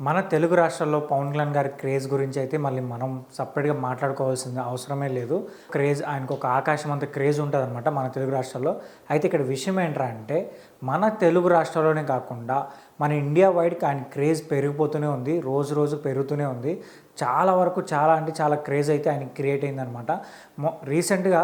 మన తెలుగు రాష్ట్రాల్లో పవన్ కళ్యాణ్ గారి క్రేజ్ గురించి అయితే మళ్ళీ మనం సపరేట్గా మాట్లాడుకోవాల్సిన అవసరమే లేదు. క్రేజ్ ఆయనకు ఒక ఆకాశం అంత క్రేజ్ ఉంటుందన్నమాట మన తెలుగు రాష్ట్రాల్లో. అయితే ఇక్కడ విషయం ఏంట్రా అంటే మన తెలుగు రాష్ట్రాల్లోనే కాకుండా మన ఇండియా వైడ్కి ఆయన క్రేజ్ పెరిగిపోతూనే ఉంది, రోజు రోజు పెరుగుతూనే ఉంది. చాలా వరకు చాలా క్రేజ్ అయితే ఆయనకి క్రియేట్ అయిందనమాట. రీసెంట్గా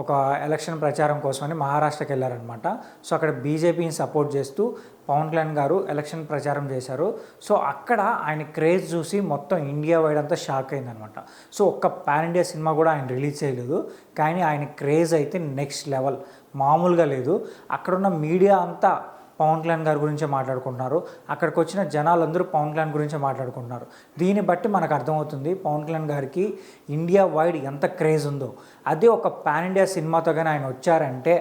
ఒక ఎలక్షన్ ప్రచారం కోసమని మహారాష్ట్రకి వెళ్ళారనమాట. సో అక్కడ బీజేపీని సపోర్ట్ చేస్తూ పవన్ కళ్యాణ్ గారు ఎలక్షన్ ప్రచారం చేశారు. సో అక్కడ ఆయన క్రేజ్ చూసి మొత్తం ఇండియా వైడ్ అంతా షాక్ అయిందనమాట. సో ఒక్క పాన్ ఇండియా సినిమా కూడా ఆయన రిలీజ్ చేయలేదు, కానీ ఆయన క్రేజ్ అయితే నెక్స్ట్ లెవెల్, మామూలుగా లేదు. అక్కడున్న మీడియా అంతా పవన్ కళ్యాణ్ గారి గురించే మాట్లాడుకుంటున్నారు. అక్కడికి వచ్చిన జనాలందరూ పవన్ కళ్యాణ్ గురించే మాట్లాడుకుంటున్నారు. దీన్ని బట్టి మనకు అర్థమవుతుంది పవన్ కళ్యాణ్ గారికి ఇండియా వైడ్ ఎంత క్రేజ్ ఉందో. అదే ఒక పాన్ ఇండియా సినిమాతో కానీ ఆయన వచ్చారంటే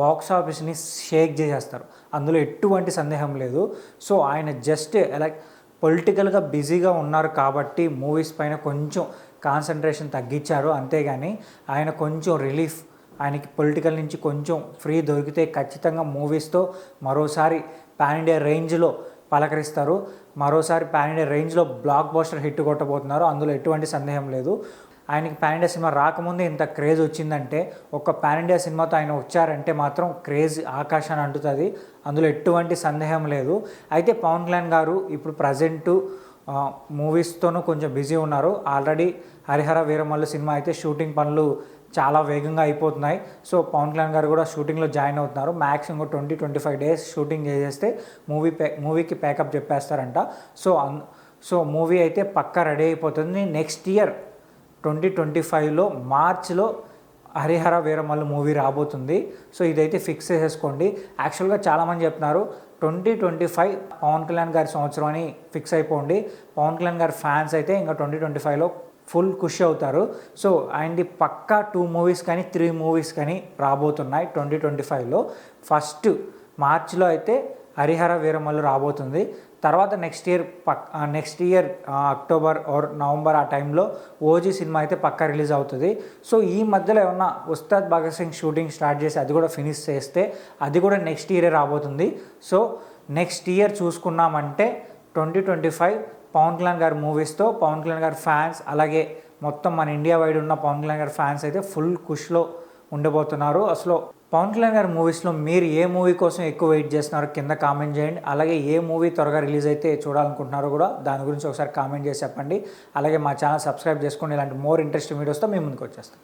బాక్స్ ఆఫీస్ని షేక్ చేసేస్తారు, అందులో ఎటువంటి సందేహం లేదు. సో ఆయన జస్ట్ ఎలా పొలిటికల్గా బిజీగా ఉన్నారు కాబట్టి మూవీస్ పైన కొంచెం కాన్సన్ట్రేషన్ తగ్గించారు, అంతేగాని ఆయన కొంచెం రిలీఫ్, ఆయనకి పొలిటికల్ నుంచి కొంచెం ఫ్రీ దొరికితే ఖచ్చితంగా మూవీస్తో మరోసారి పాన్ ఇండియా రేంజ్లో పలకరిస్తారు. మరోసారి పాన్ ఇండియా రేంజ్లో బ్లాక్ బస్టర్ హిట్ కొట్టబోతున్నారు, అందులో ఎటువంటి సందేహం లేదు. ఆయనకి పాన్ ఇండియా సినిమా రాకముందే ఇంత క్రేజ్ వచ్చిందంటే ఒక పాన్ ఇండియా సినిమాతో ఆయన వచ్చారంటే మాత్రం క్రేజ్ ఆకాశాన్ని అంటుతుంది, అందులో ఎటువంటి సందేహం లేదు. అయితే పవన్ కళ్యాణ్ గారు ఇప్పుడు ప్రజెంటు మూవీస్తోనూ కొంచెం బిజీ ఉన్నారు. ఆల్రెడీ హరిహర వీరమల్లు సినిమా అయితే షూటింగ్ పనులు చాలా వేగంగా అయిపోతున్నాయి. సో పవన్ కళ్యాణ్ గారు కూడా షూటింగ్లో జాయిన్ అవుతున్నారు. మ్యాక్సిమం 20-25 డేస్ షూటింగ్ చేసేస్తే మూవీకి ప్యాకప్ చెప్పేస్తారంట. సో మూవీ అయితే పక్కా రెడీ అయిపోతుంది. నెక్స్ట్ ఇయర్ 2025లో మార్చ్లో హరిహర వీరమల్లు మూవీ రాబోతుంది. సో ఇదైతే ఫిక్స్ చేసేసుకోండి. యాక్చువల్గా చాలామంది చెప్తున్నారు 2025 పవన్ కళ్యాణ్ గారి సంవత్సరం అని ఫిక్స్ అయిపోండి. పవన్ కళ్యాణ్ గారి ఫ్యాన్స్ అయితే ఇంకా 2025లో ఫుల్ ఖుషి అవుతారు. సో ఆయనది పక్కా 2 మూవీస్ కానీ 3 మూవీస్ కానీ రాబోతున్నాయి 2025లో. ఫస్ట్ మార్చిలో అయితే హరిహర వీరమల్లు రాబోతుంది. తర్వాత next year October or November ఆ టైంలో ఓజీ సినిమా అయితే పక్కా రిలీజ్ అవుతుంది. సో ఈ మధ్యలో ఏమన్నా ఉస్తాద్ భగత్ సింగ్ షూటింగ్ స్టార్ట్ చేసి అది కూడా ఫినిష్ చేస్తే అది కూడా నెక్స్ట్ ఇయరే రాబోతుంది. సో నెక్స్ట్ ఇయర్ చూసుకున్నామంటే 2025 పవన్ కళ్యాణ్ గారి మూవీస్తో పవన్ కళ్యాణ్ గారి ఫ్యాన్స్, అలాగే మొత్తం మన ఇండియా వైడ్ ఉన్న పవన్ కళ్యాణ్ గారి ఫ్యాన్స్ అయితే ఫుల్ ఖుష్లో ఉండబోతున్నారు. అసలు పవన్ కళ్యాణ్ గారి మూవీస్లో మీరు ఏ మూవీ కోసం ఎక్కువ వెయిట్ చేస్తున్నారో కింద కామెంట్ చేయండి. అలాగే ఏ మూవీ త్వరగా రిలీజ్ అయితే చూడాలనుకుంటున్నారో కూడా దాని గురించి ఒకసారి కామెంట్ చేసి చెప్పండి. అలాగే మా ఛానల్ సబ్స్క్రైబ్ చేసుకోండి. ఇలాంటి మోర్ ఇంట్రెస్టింగ్ వీడియోస్తో మేము ముందుకు వచ్చేస్తాం.